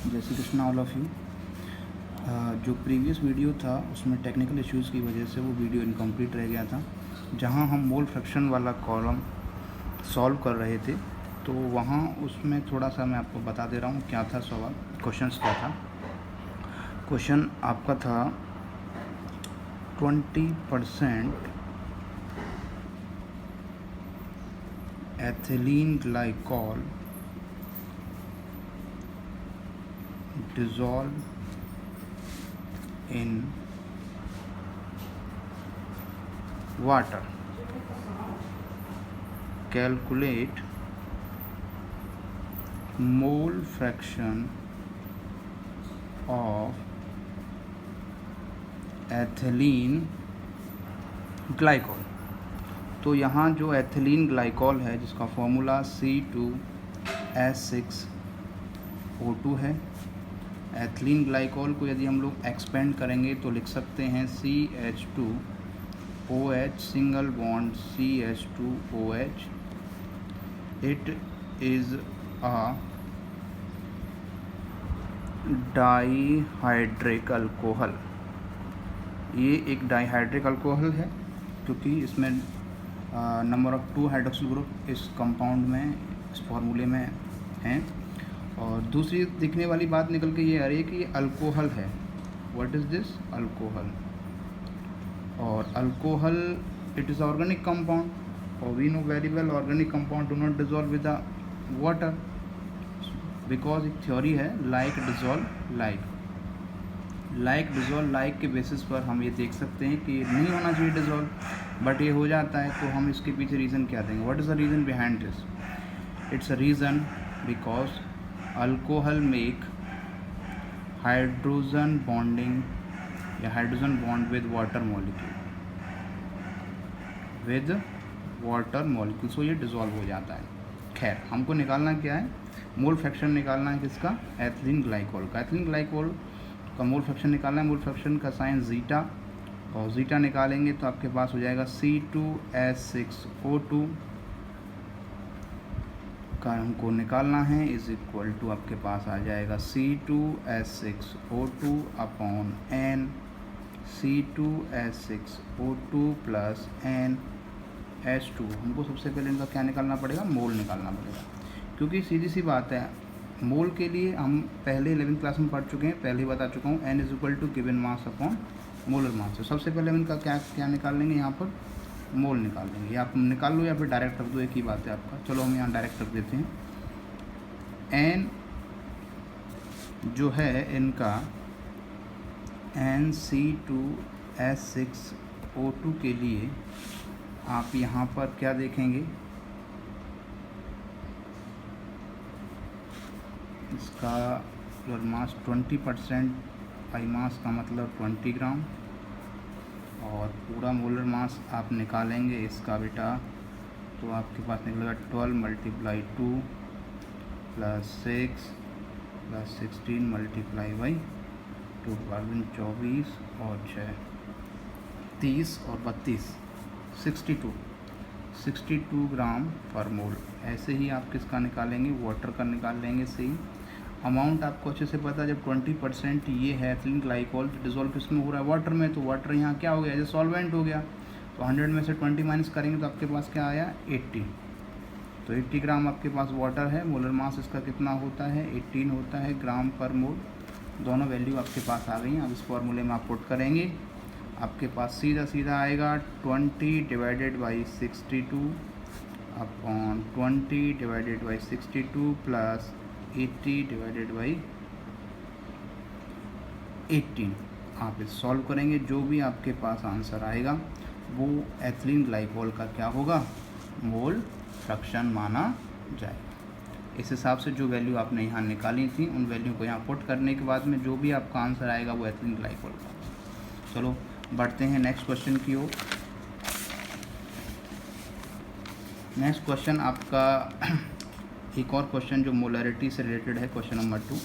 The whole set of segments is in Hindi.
जय Shri Krishna all of you. जो प्रीवियस वीडियो था उसमें टेक्निकल इश्यूज़ की वजह से वो वीडियो इनकम्प्लीट रह गया था, जहां हम मोल फ्रैक्शन वाला कॉलम सॉल्व कर रहे थे। तो वहां उसमें थोड़ा सा मैं आपको बता दे रहा हूं क्या था सवाल, क्वेश्चंस क्या था। क्वेश्चन आपका था 20% ethylene glycol dissolve in water. Calculate mole fraction of ethylene glycol। तो यहाँ जो एथिलीन ग्लाइकॉल है जिसका फॉर्मूला C2H6O2 है। एथिलीन ग्लाइकॉल को यदि हम लोग एक्सपेंड करेंगे तो लिख सकते हैं CH2OH single bond CH2OH। It is a dihydric alcohol. ये एक डाईहाइड्रिक अल्कोहल है क्योंकि इसमें नंबर ऑफ 2 हाइड्रोक्सिल ग्रुप इस कंपाउंड में, इस फार्मूले में हैं। और दूसरी दिखने वाली बात निकल के ये आ रही है कि ये अल्कोहल है। What is this? अल्कोहल। और alcohol it is organic compound, और we know very well organic compound do not dissolve with the water, because एक थ्योरी है like dissolve like. Like dissolve like के बेसिस पर हम ये देख सकते हैं कि नहीं होना चाहिए डिजॉल्व, बट ये हो जाता है। तो हम इसके पीछे रीज़न क्या देंगे? What is the reason behind this? It's a reason because alcohol make hydrogen bonding या hydrogen bond with water molecule, so ये डिज़ोल्व हो जाता है। खैर, हमको निकालना क्या है? मोल फ्रैक्शन निकालना है किसका? एथिलीन ग्लाइकॉल का। एथिलीन ग्लाइकॉल का मोल फ्रैक्शन निकालना है। मोल फ्रैक्शन का साइन जीटा, और जीटा निकालेंगे तो आपके पास हो जाएगा C2H6O2 का हमको निकालना है इज इक्वल टू आपके पास आ जाएगा C2H6O2 upon N, C2H6O2 plus NH2। हमको सबसे पहले इनका क्या निकालना पड़ेगा? मोल निकालना पड़ेगा, क्योंकि सीधी सी बात है, मोल के लिए हम पहले 11th क्लास में पढ़ चुके हैं, पहले ही बता चुका हूँ, N is equal to given mass upon molar mass. तो सबसे पहले हम इनका क्या निकाल लेंगे? यहाँ पर मोल निकाल देंगे, या आप निकाल लो या फिर डायरेक्ट रख दो, एक ही बात है आपका। चलो हम यहाँ डायरेक्ट रख देते हैं। एन जो है इनका NC2H6O2 के लिए आप यहाँ पर क्या देखेंगे? इसका मोलर मास 20%, पाई मास का मतलब 20 ग्राम, और पूरा मोलर मास आप निकालेंगे इसका बेटा, तो आपके पास निकलेगा 12 × 2 + 6 + 16 × 2 24 और 6 30 और 32 62 ग्राम पर मोल। ऐसे ही आप किसका निकालेंगे? वाटर का निकाल लेंगे। सेम अमाउंट आपको अच्छे से पता है, जब 20% ये है एथिलीन ग्लाइकॉल, तो डिजोल्व किसमें हो रहा है? वाटर में। तो वाटर यहाँ क्या हो गया? एज ए सॉल्वेंट हो गया। तो 100 में से 20 माइनस करेंगे तो आपके पास क्या आया? 80। तो 80 ग्राम आपके पास वाटर है। मोलर मास इसका कितना होता है? 18 होता है ग्राम पर मोल। दोनों वैल्यू आपके पास आ गई हैं। अब इस फॉर्मूले में आप पुट करेंगे, आपके पास सीधा आएगा 20 divided by 62 upon 20 divided by 62 plus 80 divided by 18। आप इस सॉल्व करेंगे, जो भी आपके पास आंसर आएगा वो एथिलीन ग्लाइकॉल का क्या होगा? मोल फ्रैक्शन माना जाएगा। इस हिसाब से जो वैल्यू आपने यहाँ निकाली थी, उन वैल्यू को यहाँ पुट करने के बाद में जो भी आपका आंसर आएगा वो एथिलीन ग्लाइकॉल का। चलो बढ़ते हैं नेक्स्ट क्वेश्चन की ओर। नेक्स्ट क्वेश्चन आपका एक और क्वेश्चन जो मोलैरिटी से रिलेटेड है, क्वेश्चन नंबर 2।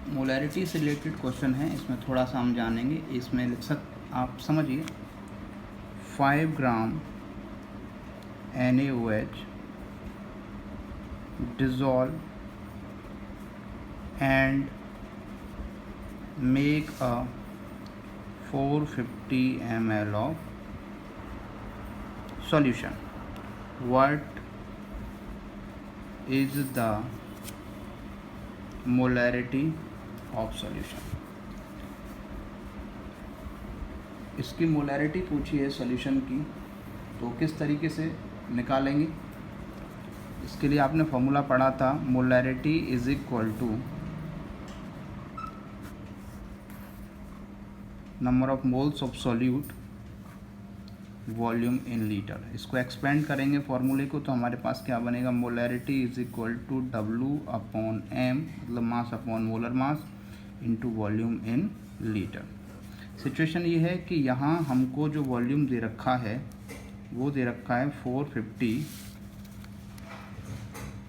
मोलैरिटी से रिलेटेड क्वेश्चन है, इसमें थोड़ा सा हम जानेंगे। इसमें आप समझिए 5 ग्राम NaOH dissolve and make a 450 ml of solution. What is the molarity of solution? इसकी मोलैरिटी पूछी है सॉल्यूशन की, तो किस तरीके से निकालेंगे? इसके लिए आपने फॉर्मूला पढ़ा था, molarity is equal to number of moles of solute volume in litre. इसको एक्सपेंड करेंगे फॉर्मूले को, तो हमारे पास क्या बनेगा? Molarity is equal to W upon M, मतलब mass upon molar mass into volume in litre. Situation ये है कि यहाँ हमको जो वॉल्यूम दे रखा है वो दे रखा है 450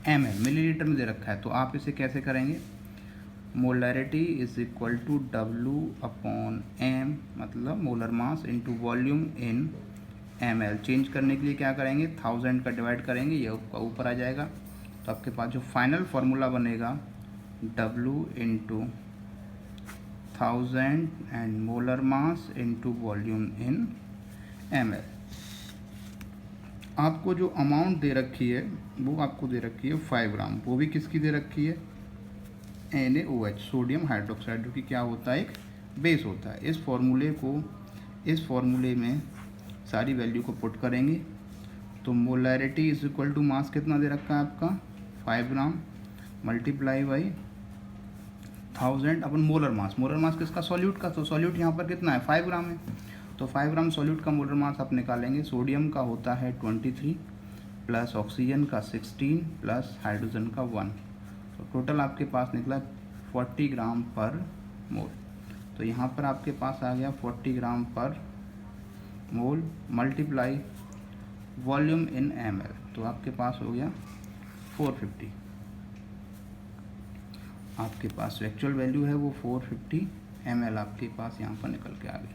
ml, मिलीलीटर में दे रखा है। तो आप इसे कैसे करेंगे? Molarity is equal to W upon M, मतलब molar mass into volume in ml। Change करने के लिए क्या करेंगे? 1000 का डिवाइड करेंगे, ये ऊपर आ जाएगा। तो आपके पास जो फाइनल फार्मूला बनेगा W into 1000 and molar mass into volume in ml। आपको जो अमाउंट दे रखी है वो आपको दे रखी है 5 ग्राम, वो भी किसकी दे रखी है? NaOH, सोडियम हाइड्रोक्साइड, जो कि क्या होता है? एक बेस होता है। इस फॉर्मूले में सारी वैल्यू को पुट करेंगे, तो molarity is equal to mass कितना दे रखा है आपका? 5 ग्राम मल्टीप्लाई बाई 1000 अपन मोलर मास। मोलर मास किसका? सॉल्यूट का। तो सॉल्यूट यहाँ पर कितना है? 5 ग्राम है। तो 5 ग्राम सॉल्यूट का मोलर मास आप निकालेंगे। सोडियम का होता है 23 प्लस ऑक्सीजन का 16 प्लस हाइड्रोजन का 1, तो टोटल आपके पास निकला 40 ग्राम पर मोल। तो यहाँ पर आपके पास आ गया 40 ग्राम पर मोल मल्टीप्लाई वॉल्यूम इन ml, तो आपके पास हो गया 450। आपके पास एक्चुअल वैल्यू है वो 450 ml आपके पास यहाँ पर निकल के आ गई।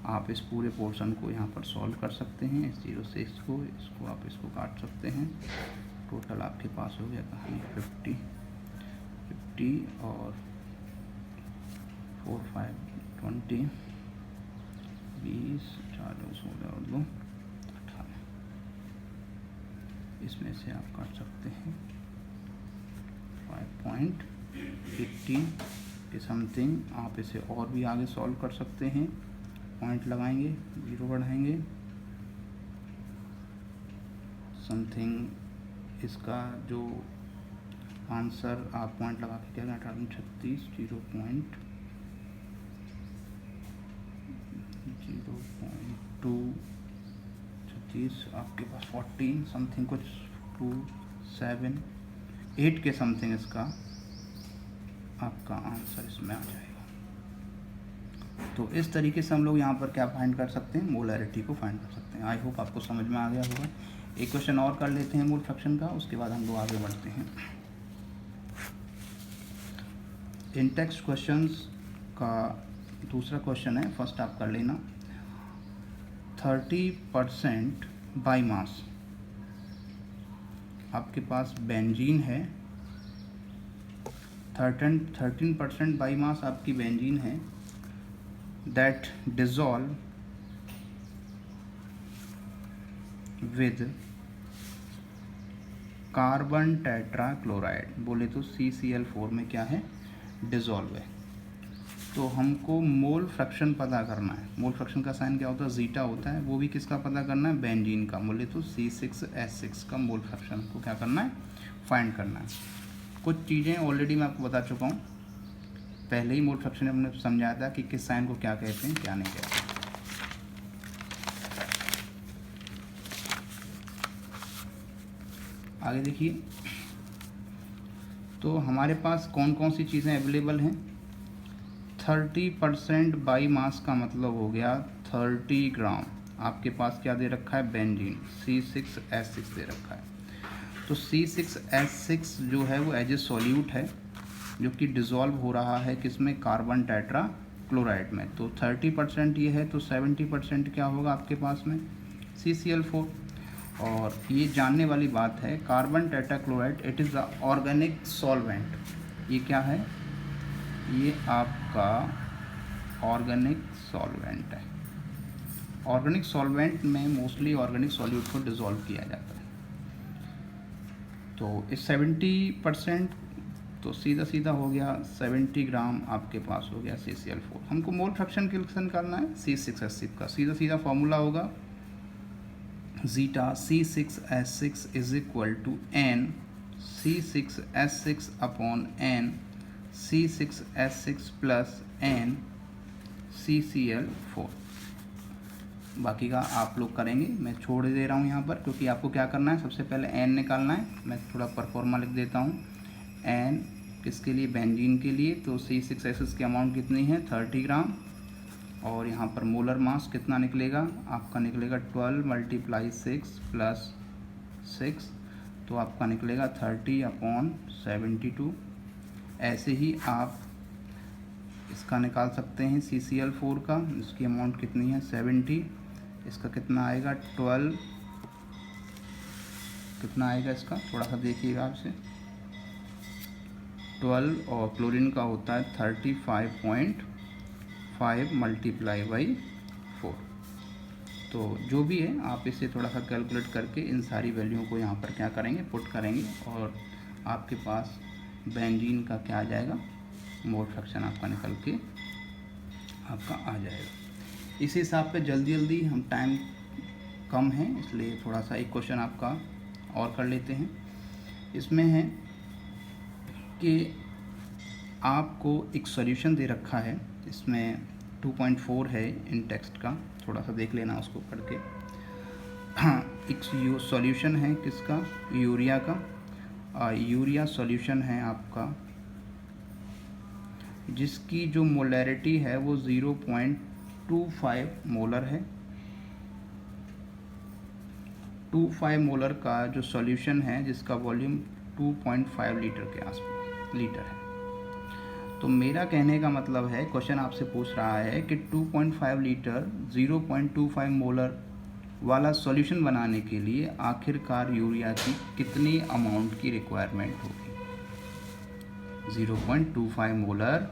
आप इस पूरे पोर्शन को यहाँ पर सॉल्व कर सकते हैं, इस 0 से इसको आप इसको काट सकते हैं। टोटल आपके पास हो गया कहानी 50 और 4 5 20 20 4 16 और 2 18। इसमें से आप काट सकते हैं 5.80 के समथिंग। आप इसे और भी आगे सॉल्व कर सकते हैं, पॉइंट लगाएंगे, 0 बढ़ाएंगे, समथिंग इसका जो आंसर आप पॉइंट लगा के क्या 1836 0.236 आपके पास 14 समथिंग कुछ 2 7 8 के समथिंग इसका आपका आंसर इसमें आ जाएगा। तो इस तरीके से हम लोग यहाँ पर क्या फाइंड कर सकते हैं? मोलैरिटी को फाइंड कर सकते हैं। आई होप आपको समझ में आ गया होगा। एक क्वेश्चन और कर लेते हैं मोल फ्रैक्शन का, उसके बाद हम लोग आगे बढ़ते हैं। इन टेक्स्ट क्वेश्चंस का दूसरा क्वेश्चन है, फर्स्ट आप कर लेना। 30% बाई मास आपके पास बेंजीन है, 13% बाई मास आपकी बेंजीन है, that dissolve with carbon tetrachloride, बोले तो CCl4 में क्या है? डिजॉल्व है। तो हमको मोल फ्रैक्शन पता करना है। मोल फ्रैक्शन का साइन क्या होता है? जीटा होता है। वो भी किसका पता करना है? बेंजीन का। बोले तो C6H6 का मोल फ्रैक्शन को क्या करना है? फाइंड करना है। कुछ चीज़ें ऑलरेडी मैं आपको बता चुका हूँ, पहले ही मोल फ्रैक्शन में हमने समझाया था कि किस साइन को क्या कहते हैं, क्या नहीं कहते। आगे देखिए, तो हमारे पास कौन कौन सी चीज़ें अवेलेबल हैं। 30% बाई मास का मतलब हो गया 30 ग्राम। आपके पास क्या दे रखा है? बेंजीन C6H6 दे रखा है। तो C6H6 जो है वो एज ए सॉल्यूट है, जो कि डिज़ोल्व हो रहा है किसमें? कार्बन टेट्रा क्लोराइड में। तो 30% ये है, तो 70% क्या होगा आपके पास में? CCl4। और ये जानने वाली बात है, carbon tetra chloride it is a organic solvent. ये क्या है? ये आपका ऑर्गेनिक सॉल्वेंट है। ऑर्गेनिक सॉल्वेंट में मोस्टली ऑर्गेनिक सॉल्यूट को डिसॉल्व किया जाता है। तो इस 70% तो सीधा सीधा हो गया 70 ग्राम आपके पास हो गया CCl4। हमको मोल फ्रैक्शन कैलकुलेशन करना है C6H6 का। सीधा सीधा फॉर्मूला होगा zeta C6H6 is equal to N C6H6 upon N C6H6 plus N CCl4। बाकी का आप लोग करेंगे, मैं छोड़ दे रहा हूँ यहाँ पर, क्योंकि आपको क्या करना है, सबसे पहले N निकालना है। मैं थोड़ा परफॉर्मा लिख देता हूँ। N किसके लिए, बेंजीन के लिए। तो C6H6 की अमाउंट कितनी है 30 ग्राम, और यहाँ पर मोलर मास कितना निकलेगा आपका, निकलेगा 12 × 6 प्लस 6, तो आपका निकलेगा 30/72। ऐसे ही आप इसका निकाल सकते हैं CCl4 का, इसकी अमाउंट कितनी है 70, इसका कितना आएगा 12, कितना आएगा इसका थोड़ा सा देखिएगा आपसे, 12, और क्लोरीन का होता है 35.5 × 4। तो जो भी है आप इसे थोड़ा सा कैलकुलेट करके इन सारी वैल्यूओं को यहाँ पर क्या करेंगे, पुट करेंगे, और आपके पास बेंजीन का क्या आ जाएगा, मोल फ्रैक्शन आपका निकल के आपका आ जाएगा। इस हिसाब पे जल्दी जल्दी, हम टाइम कम है इसलिए थोड़ा सा एक क्वेश्चन आपका और कर लेते हैं। इसमें है कि आपको एक सॉल्यूशन दे रखा है, इसमें 2.4 है इन टेक्स्ट का, थोड़ा सा देख लेना उसको पढ़ के। हाँ, एक सॉल्यूशन है किसका, यूरिया का। यूरिया सॉल्यूशन है आपका, जिसकी जो मोलैरिटी है वो 0.25 मोलर है। 25 मोलर का जो सॉल्यूशन है, जिसका वॉल्यूम 2.5 लीटर के आसपास लीटर है। तो मेरा कहने का मतलब है, क्वेश्चन आपसे पूछ रहा है कि 2.5 लीटर 0.25 मोलर वाला सॉल्यूशन बनाने के लिए आखिरकार यूरिया की कितनी अमाउंट की रिक्वायरमेंट होगी। 0.25 मोलर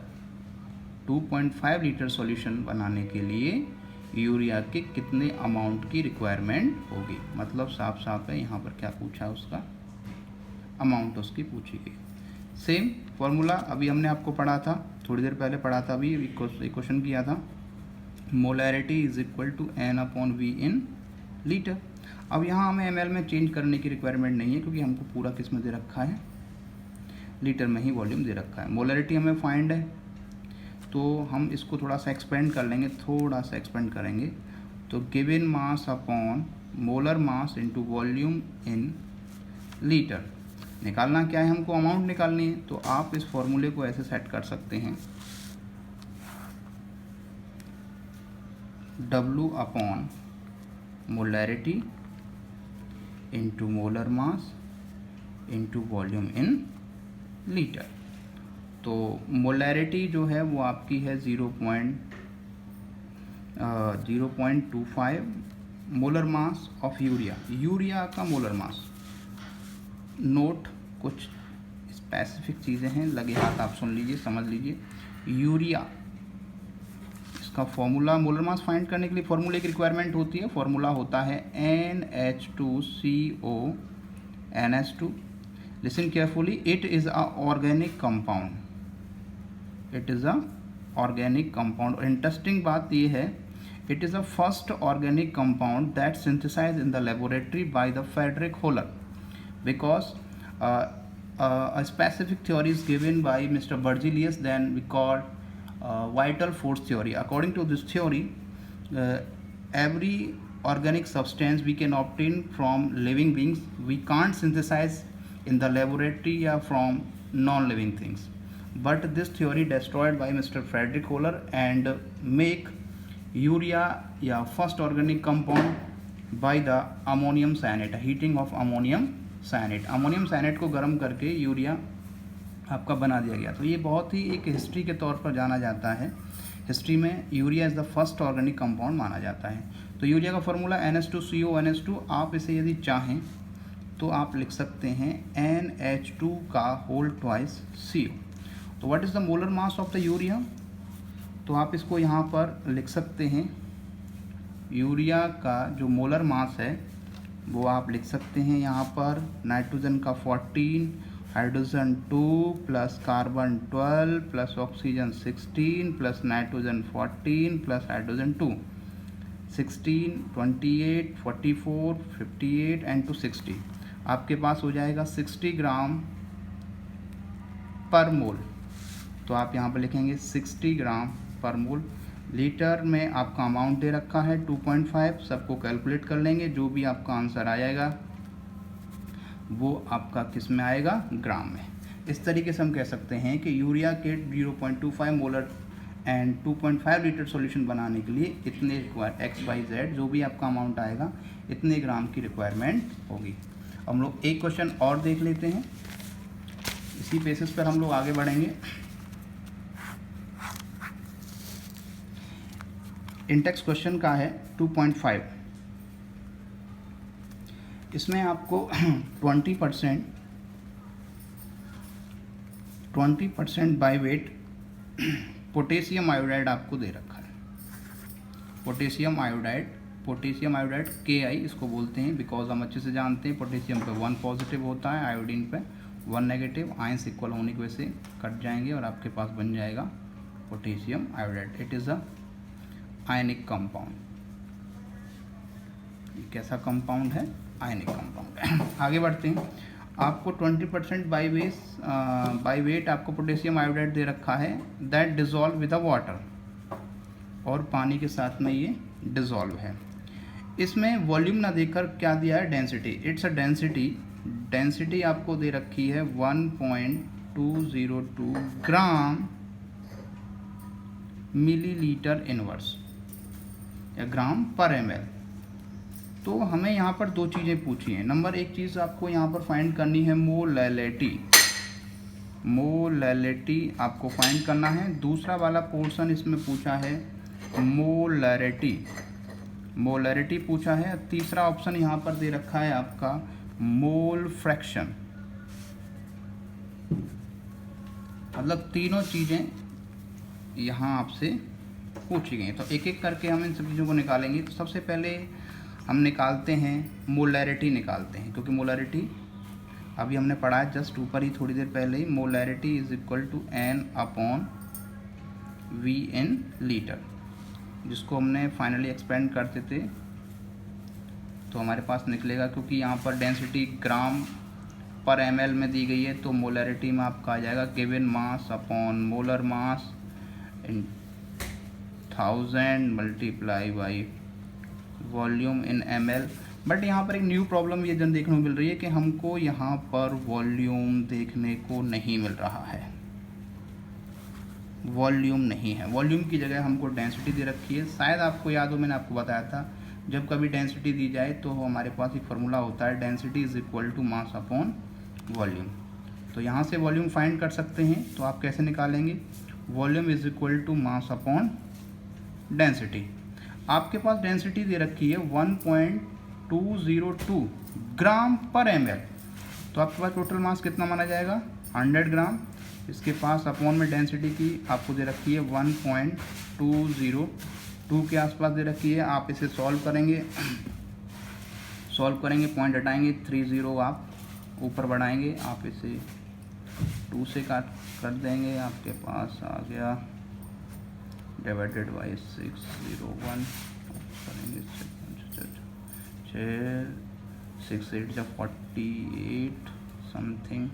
2.5 लीटर सॉल्यूशन बनाने के लिए यूरिया के कितने अमाउंट की रिक्वायरमेंट होगी। मतलब साफ साफ है, यहाँ पर क्या पूछा है, उसका अमाउंट उसकी पूछी गई। सेम फॉर्मूला अभी हमने आपको पढ़ा था, थोड़ी देर पहले पढ़ा था, अभी एक क्वेश्चन किया था, molarity is equal to N/V in litre. अब यहाँ हमें ml में चेंज करने की रिक्वायरमेंट नहीं है, क्योंकि हमको पूरा किस में दे रखा है, लीटर में ही वॉल्यूम दे रखा है। मोलैरिटी हमें फाइंड है, तो हम इसको थोड़ा सा एक्सपेंड कर लेंगे, थोड़ा सा एक्सपेंड करेंगे। तो given mass upon molar mass into volume in litre. निकालना क्या है, हमको अमाउंट निकालनी है। तो आप इस फॉर्मूले को ऐसे सेट कर सकते हैं, W upon molarity into molar mass into volume in litre. तो मोलैरिटी जो है वो आपकी है 0.25 molar mass of urea. Urea का मोलर मास, नोट कुछ स्पेसिफिक चीज़ें हैं, लगे हाथ आप सुन लीजिए, समझ लीजिए। यूरिया, इसका फॉर्मूला, मोलर मास फाइंड करने के लिए फॉर्मूले की रिक्वायरमेंट होती है। फॉर्मूला होता है NH2CO listen carefully, it is a organic compound, it is a organic compound. और इंटरेस्टिंग बात ये है, it is a first organic compound that synthesized in the laboratory by the Frederick Wohler, because a specific theory is given by Mr. Berzelius, then we call vital force theory. According to this theory, every organic substance we can obtain from living beings, we can't synthesize in the laboratory from non-living things. But this theory destroyed by Mr. Frederick Holler and make urea first organic compound by the ammonium cyanide, heating of ammonium cyanide। Ammonium cyanate को गर्म करके यूरिया आपका बना दिया गया। तो ये बहुत ही एक हिस्ट्री के तौर पर जाना जाता है, हिस्ट्री में urea is the first organic compound माना जाता है। तो यूरिया का फॉर्मूला NH2CO NH2, आप इसे यदि चाहें तो आप लिख सकते हैं NH2 का होल ट्वाइस CO। तो what is the molar mass of the urea, तो आप इसको यहाँ पर लिख सकते हैं, यूरिया का जो मोलर मास है वो आप लिख सकते हैं यहाँ पर, नाइट्रोजन का 14, hydrogen 2 plus carbon 12 plus oxygen 16 plus nitrogen 14 plus hydrogen 2, 16, 28, 44, 58 and two 60, आपके पास हो जाएगा 60 ग्राम पर मोल। तो आप यहाँ पर लिखेंगे 60 ग्राम पर मोल। लीटर में आपका अमाउंट दे रखा है 2.5, सबको कैलकुलेट कर लेंगे, जो भी आपका आंसर आ जाएगा वो आपका किस में आएगा, ग्राम में। इस तरीके से हम कह सकते हैं कि यूरिया के 0.25 मोलर एंड 2.5 लीटर सॉल्यूशन बनाने के लिए इतने XYZ जो भी आपका अमाउंट आएगा इतने ग्राम की रिक्वायरमेंट होगी। हम लोग एक क्वेश्चन और देख लेते हैं, इसी बेसिस पर हम लोग आगे बढ़ेंगे। इंटेक्स क्वेश्चन का है 2.5, इसमें आपको 20% बाय वेट पोटेशियम आयोडाइड आपको दे रखा है। पोटेशियम आयोडाइड Ki इसको बोलते हैं, बिकॉज हम अच्छे से जानते हैं पोटेशियम पे 1 पॉजिटिव होता है, आयोडीन पे 1 नेगेटिव, आयंस इक्वल होने की वजह से कट जाएंगे और आपके पास बन जाएगा potassium iodide. It is a ionic compound. ये कैसा कंपाउंड है, आयनिक कंपाउंड है। आगे बढ़ते हैं, आपको 20% बाय वेट आपको पोटेशियम आयोडाइड दे रखा है, दैट डिजॉल्व विद वाटर, और पानी के साथ में ये डिजॉल्व है। इसमें वॉल्यूम ना देकर क्या दिया है, डेंसिटी। इट्स अ डेंसिटी आपको दे रखी है 1.202 ग्राम मिलीलीटर इनवर्स या ग्राम पर ml। तो हमें यहाँ पर दो चीज़ें पूछी हैं। नंबर एक चीज़ आपको यहाँ पर फाइंड करनी है मोलैलिटी आपको फाइंड करना है। दूसरा वाला पोर्शन इसमें पूछा है मोलैरिटी पूछा है। तीसरा ऑप्शन यहाँ पर दे रखा है आपका मोल फ्रैक्शन। मतलब तीनों चीज़ें यहाँ आपसे पूछी गई। तो एक एक करके हम इन सब चीज़ों को निकालेंगे। तो सबसे पहले हम निकालते हैं मोलैरिटी निकालते हैं, क्योंकि मोलैरिटी अभी हमने पढ़ा है जस्ट ऊपर ही थोड़ी देर पहले ही। Molarity is equal to N/V in litre, जिसको हमने फाइनली एक्सपेंड करते थे तो हमारे पास निकलेगा, क्योंकि यहाँ पर डेंसिटी ग्राम पर ml में दी गई है, तो मोलैरिटी में आपका आ जाएगा given mass upon molar mass in 1000 multiply by volume in ml। But यहाँ पर एक न्यू प्रॉब्लम ये जन देखने को मिल रही है कि हमको यहाँ पर वॉल्यूम देखने को नहीं मिल रहा है, वॉल्यूम नहीं है। वॉल्यूम की जगह हमको डेंसिटी दे रखी है। शायद आपको याद हो, मैंने आपको बताया था जब कभी डेंसिटी दी जाए तो हमारे पास एक फार्मूला होता है, density is equal to mass upon volume. तो यहाँ से वॉल्यूम फाइंड कर सकते हैं। तो आप कैसे निकालेंगे, volume is equal to mass upon density. आपके पास डेंसिटी दे रखी है 1.202 ग्राम पर ml, तो आपके पास टोटल मास कितना माना जाएगा, 100 ग्राम। इसके पास अपॉन में डेंसिटी की आपको दे रखी है 1.202 के आसपास दे रखी है। आप इसे सॉल्व करेंगे, पॉइंट हटाएंगे, 30 आप ऊपर बढ़ाएंगे, आप इसे 2 से काट कर देंगे, आपके पास आ गया डिवाइडेड बाई 601 करेंगे, 6 8 जब 48 समथिंग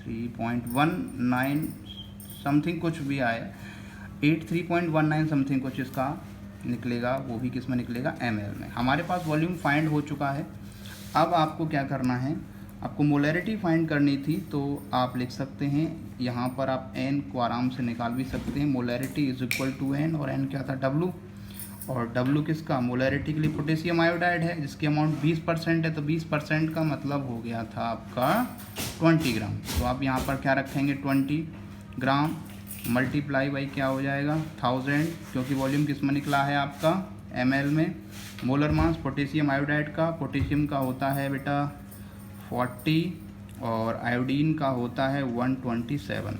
83.19 समथिंग कुछ भी आए, 83.19 समथिंग कुछ इसका निकलेगा, वो भी किस में निकलेगा, ml में। हमारे पास वॉल्यूम फाइंड हो चुका है। अब आपको क्या करना है, आपको मोलैरिटी फाइंड करनी थी, तो आप लिख सकते हैं यहाँ पर, आप n को आराम से निकाल भी सकते हैं। Molarity is equal to n, और n क्या था, W, और W किसका, मोलैरिटी के लिए पोटेशियम आयोडाइड है, जिसकी अमाउंट 20% है, तो 20% का मतलब हो गया था आपका 20 ग्राम। तो आप यहाँ पर क्या रखेंगे, 20 ग्राम मल्टीप्लाई बाई क्या हो जाएगा, 1000, क्योंकि वॉल्यूम किस में निकला है आपका, ml में। मोलर मास पोटेशियम आयोडाइड का, पोटेशियम का होता है बेटा 40 और आयोडीन का होता है 127।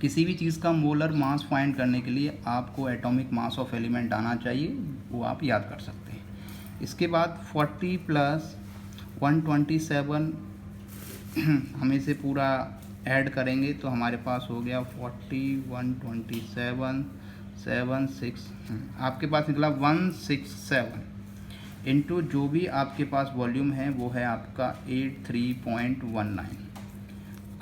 किसी भी चीज़ का मोलर मास फाइंड करने के लिए आपको एटॉमिक मास ऑफ एलिमेंट आना चाहिए, वो आप याद कर सकते हैं। इसके बाद 40 प्लस 127 हम इसे पूरा ऐड करेंगे तो हमारे पास हो गया 40 127 7 6 आपके पास निकला 167 इंटू जो भी आपके पास वॉल्यूम है वो है आपका 83.19।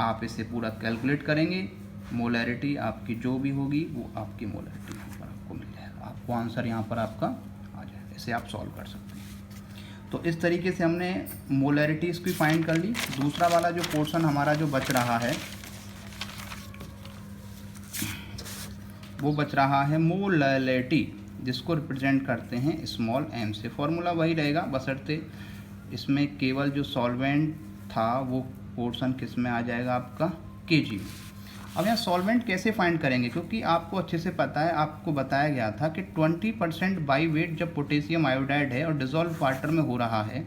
आप इसे पूरा कैलकुलेट करेंगे, मोलैरिटी आपकी जो भी होगी वो आपकी मोलैरिटी यहाँ पर आपको मिल जाएगा, आपको आंसर यहाँ पर आपका आ जाएगा। इसे आप सॉल्व कर सकते हैं। तो इस तरीके से हमने मोलैरिटीज़ की फाइंड कर ली। दूसरा वाला जो पोर्शन हमारा जो बच रहा है वो बच रहा है मोलैलिटी, जिसको रिप्रेजेंट करते हैं स्मॉल m से। फॉर्मूला वही रहेगा, बशर्ते इसमें केवल जो सॉल्वेंट था वो पोर्शन किस में आ जाएगा आपका kg में। अब यहाँ सॉल्वेंट कैसे फाइंड करेंगे, क्योंकि आपको अच्छे से पता है, आपको बताया गया था कि 20% बाई वेट जब पोटेशियम आयोडाइड है और डिज़ोल्व वाटर में हो रहा है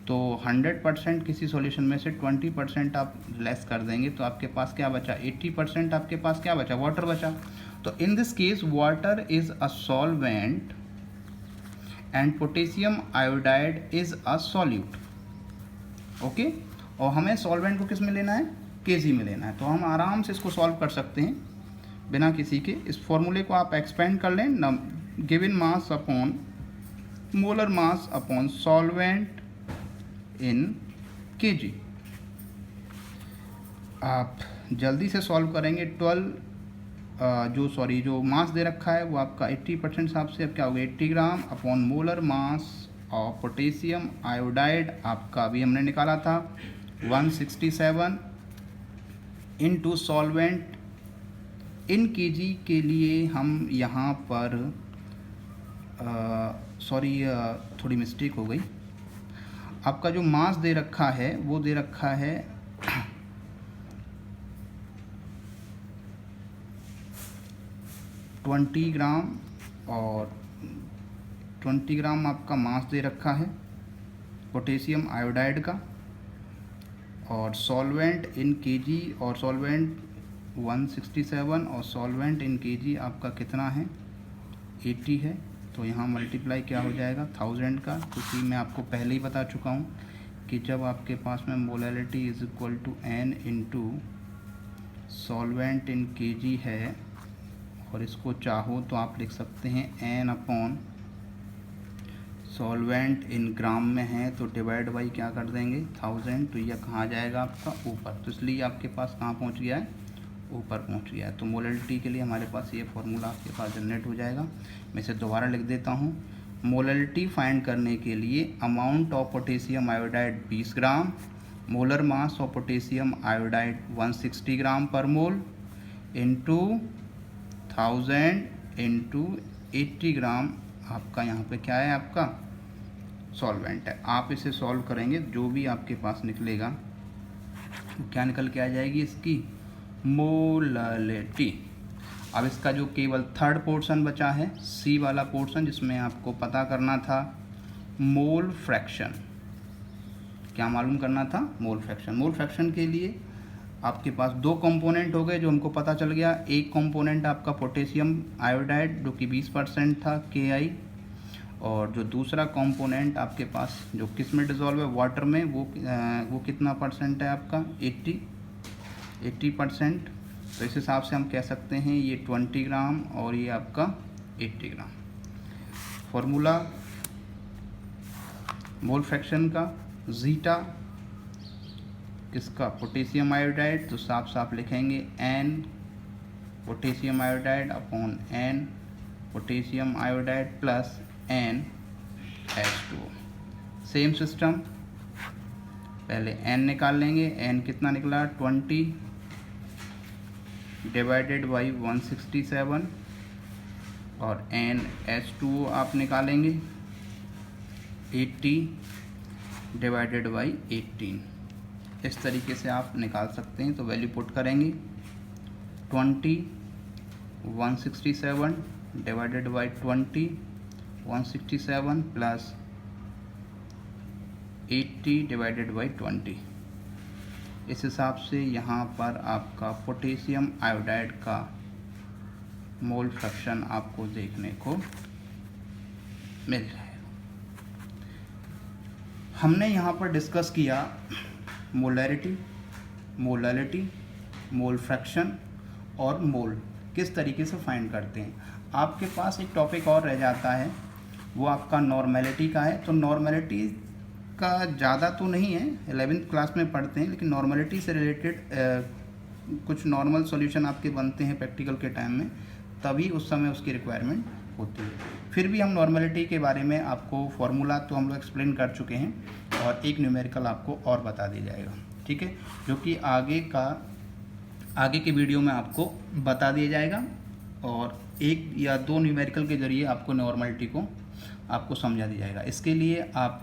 तो 100% किसी सॉल्यूशन में से 20% आप लेस कर देंगे तो आपके पास क्या बचा, 80% आपके पास क्या बचा, वाटर बचा। तो in this case water is a solvent and potassium iodide is a solute. Okay, और हमें सॉल्वेंट को किस में लेना है, केजी में लेना है। तो हम आराम से इसको सॉल्व कर सकते हैं बिना किसी के। इस फॉर्मूले को आप एक्सपेंड कर लें, given mass upon molar mass upon solvent in KG. आप जल्दी से सॉल्व करेंगे। 12 जो मास दे रखा है वो आपका 80% हिसाब से अब क्या होगा 80 ग्राम upon molar mass of potassium iodide आपका अभी हमने निकाला था 167 इनटू सॉल्वेंट इन केजी के लिए हम यहाँ पर थोड़ी मिस्टेक हो गई। आपका जो मास दे रखा है वो दे रखा है 20 ग्राम, और 20 ग्राम आपका मास दे रखा है पोटेशियम आयोडाइड का, और सॉल्वेंट इन केजी, और सॉल्वेंट 167 और सॉल्वेंट इन केजी आपका कितना है 80 है। तो यहाँ मल्टीप्लाई क्या हो जाएगा 1000 का, क्योंकि मैं आपको पहले ही बता चुका हूँ कि जब आपके पास में molality is equal to n into solvent in KG है, और इसको चाहो तो आप लिख सकते हैं n अपॉन सॉल्वेंट इन ग्राम में है तो डिवाइड बाई क्या कर देंगे 1000। तो यह कहाँ जाएगा आपका ऊपर, तो इसलिए आपके पास कहाँ पहुँच गया है, ऊपर पहुँच गया है। तो मोलैलिटी के लिए हमारे पास ये फॉर्मूला आपके पास जनरेट हो जाएगा। मैं इसे दोबारा लिख देता हूँ। मोलैलिटी फाइंड करने के लिए amount of potassium iodide 20 gram, molar mass of potassium iodide 160 ग्राम पर मोल इंटू 1000 इंटू 80 ग्राम आपका यहाँ पे क्या है, आपका सॉल्वेंट है। आप इसे सॉल्व करेंगे, जो भी आपके पास निकलेगा क्या निकल के आ जाएगी इसकी मोलैलिटी। अब इसका जो केवल थर्ड पोर्शन बचा है सी वाला पोर्शन, जिसमें आपको पता करना था मोल फ्रैक्शन। क्या मालूम करना था, मोल फ्रैक्शन। मोल फ्रैक्शन के लिए आपके पास दो कंपोनेंट हो गए जो हमको पता चल गया। एक कंपोनेंट आपका पोटेशियम आयोडाइड जो कि 20% था Ki, और जो दूसरा कंपोनेंट आपके पास जो किस में डिज़ोल्व है वाटर में, वो कितना परसेंट है आपका 80%। तो इस हिसाब से हम कह सकते हैं ये 20 ग्राम और ये आपका 80 ग्राम। फॉर्मूला मोल फ्रैक्शन का जीटा किसका, पोटेशियम आयोडाइड, तो साफ साफ लिखेंगे n potassium iodide upon n potassium iodide plus n H2O। Same system, पहले n निकाल लेंगे। n कितना निकला 20 डिवाइडेड बाई 167, और n H2O आप निकालेंगे 80 डिवाइडेड बाई 18। इस तरीके से आप निकाल सकते हैं। तो वैल्यू पुट करेंगे 20 167 divided by 20 167 plus 80 divided by 20। इस हिसाब से यहाँ पर आपका पोटेशियम आयोडाइड का मोल फ्रैक्शन आपको देखने को मिल जाएगा। हमने यहाँ पर डिस्कस किया मोलैरिटी, मोलालिटी, मोल फ्रैक्शन और मोल किस तरीके से फाइंड करते हैं। आपके पास एक टॉपिक और रह जाता है, वो आपका नॉर्मेलिटी का है। तो नॉर्मेलिटी का ज़्यादा तो नहीं है, 11th क्लास में पढ़ते हैं, लेकिन नॉर्मेलिटी से रिलेटेड कुछ नॉर्मल सॉल्यूशन आपके बनते हैं प्रैक्टिकल के टाइम में, तभी उस समय उसकी रिक्वायरमेंट होती है। फिर भी हम नॉर्मेलिटी के बारे में आपको फॉर्मूला तो हम लोग एक्सप्लेन कर चुके हैं और एक न्यूमेरिकल आपको और बता दिया जाएगा, ठीक है, जो कि आगे के वीडियो में आपको बता दिया जाएगा और 1 या 2 न्यूमेरिकल के ज़रिए आपको नॉर्मेलिटी को आपको समझा दिया जाएगा। इसके लिए आप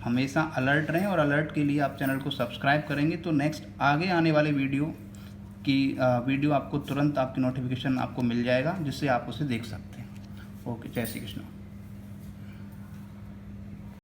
हमेशा अलर्ट रहें और अलर्ट के लिए आप चैनल को सब्सक्राइब करेंगे तो नेक्स्ट आगे आने वाले वीडियो आपको तुरंत आपकी नोटिफिकेशन आपको मिल जाएगा, जिससे आप उसे देख सकते हैं। ओके, जय श्री कृष्ण।